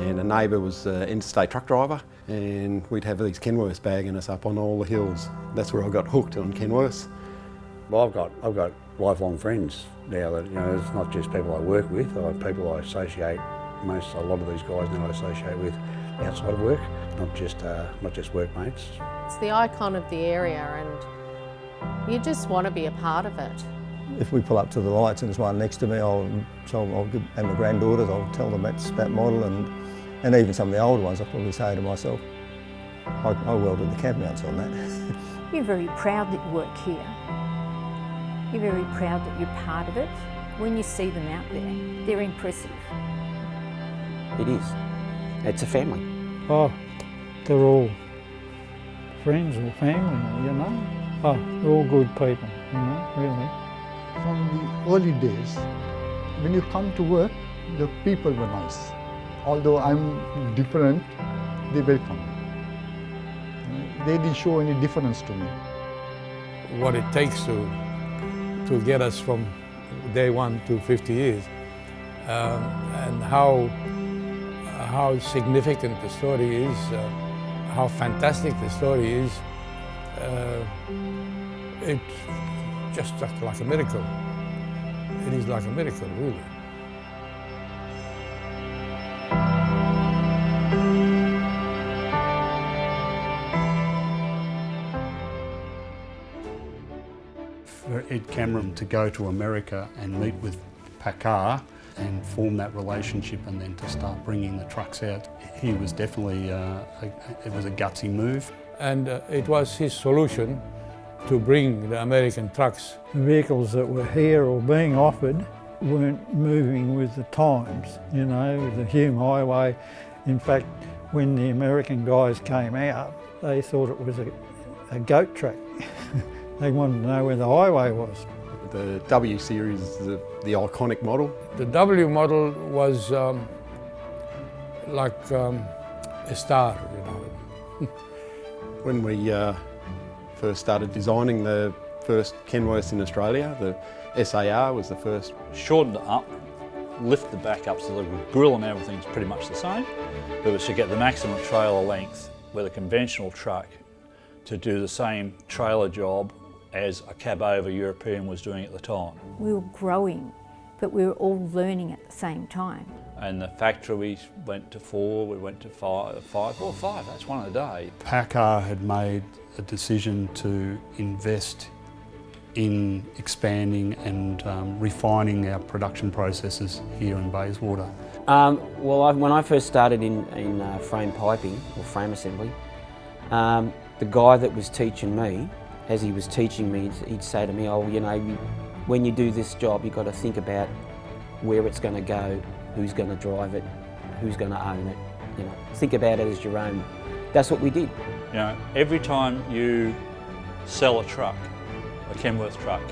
and a neighbour was an interstate truck driver, and we'd have these Kenworths bagging us up on all the hills. That's where I got hooked on Kenworths. Well, I've got lifelong friends now that, it's not just people I work with, people I associate, a lot of these guys now I associate with outside of work, not just workmates. It's the icon of the area and you just want to be a part of it. If we pull up to the lights and there's one next to me, and my granddaughters, I'll tell them that's that model, and even some of the older ones, I'll probably say to myself, I welded the cab mounts on that. You're very proud that you work here. You're very proud that you're part of it. When you see them out there, they're impressive. It is. It's a family. Oh, they're all friends or family, Oh, they're all good people, really. From the early days, when you come to work, the people were nice. Although I'm different, they welcome me. They didn't show any difference to me. What it takes to get us from day one to 50 years, and how significant the story is, how fantastic the story is. It's just like a miracle. It is like a miracle, really. For Ed Cameron to go to America and meet with PACCAR and form that relationship and then to start bringing the trucks out, he was definitely, it was a gutsy move. And it was his solution to bring the American trucks. The vehicles that were here or being offered weren't moving with the times, the Hume Highway. In fact, when the American guys came out, they thought it was a goat track. They wanted to know where the highway was. The W series is the iconic model. The W model was like a star, When we first started designing the first Kenworths in Australia, the SAR was the first. Shortened it up, lift the back up so the grille and everything's pretty much the same. It was to get the maximum trailer length with a conventional truck to do the same trailer job as a cab-over European was doing at the time. We were growing, but we were all learning at the same time. And the factory we went to 4, we went to 5, 5, that's one a day. PACCAR had made a decision to invest in expanding and refining our production processes here in Bayswater. Well, when I first started in frame piping or frame assembly, the guy that was teaching me, as he was teaching me, he'd say to me, when you do this job, you've got to think about where it's going to go, who's going to drive it, who's going to own it. Think about it as your own. That's what we did. Every time you sell a truck, a Kenworth truck,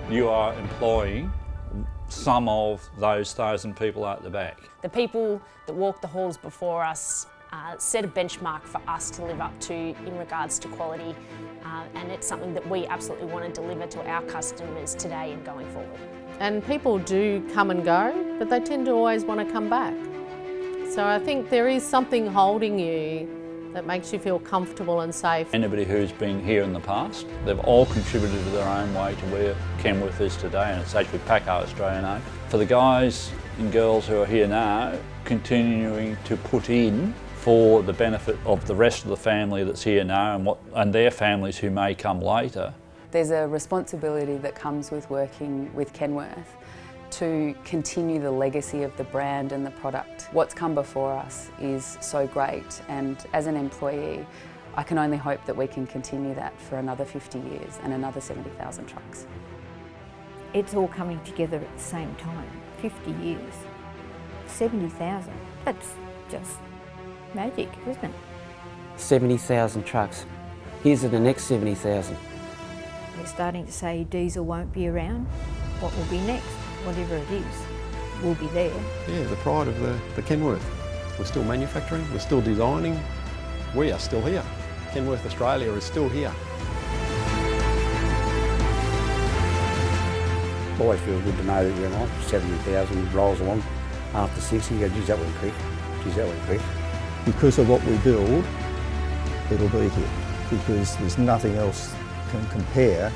you are employing some of those 1,000 people out the back. The people that walked the halls before us set a benchmark for us to live up to in regards to quality, and it's something that we absolutely want to deliver to our customers today and going forward. And people do come and go, but they tend to always want to come back. So I think there is something holding you that makes you feel comfortable and safe. Anybody who's been here in the past, they've all contributed to their own way to where Kenworth is today, and it's actually PACCAR Australian owned. For the guys and girls who are here now, continuing to put in for the benefit of the rest of the family that's here now and their families who may come later. There's a responsibility that comes with working with Kenworth to continue the legacy of the brand and the product. What's come before us is so great, and as an employee, I can only hope that we can continue that for another 50 years and another 70,000 trucks. It's all coming together at the same time. 50 years, 70,000, that's just magic, isn't it? 70,000 trucks. Here's to the next 70,000. They're starting to say diesel won't be around. What will be next? Whatever it is, will be there. Yeah, the pride of the Kenworth. We're still manufacturing, we're still designing, we are still here. Kenworth Australia is still here. It always feels good to know that 70,000 rolls along after 60, you go, geez, that went quick. Geez, that went quick. Because of what we build, it'll be here. Because there's nothing else can compare.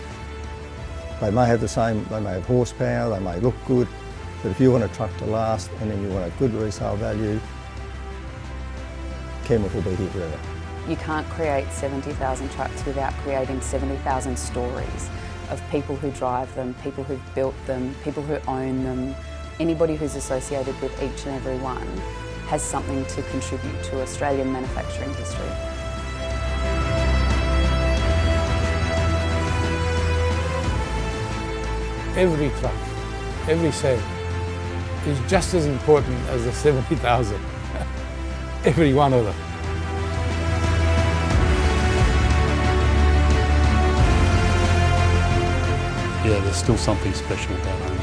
They may have the same, they may have horsepower, they may look good, but if you want a truck to last and then you want a good resale value, Kenworth will be here forever. You can't create 70,000 trucks without creating 70,000 stories of people who drive them, people who've built them, people who own them. Anybody who's associated with each and every one has something to contribute to Australian manufacturing history. Every truck, every sale is just as important as the 70,000. Every one of them. Yeah, there's still something special about owning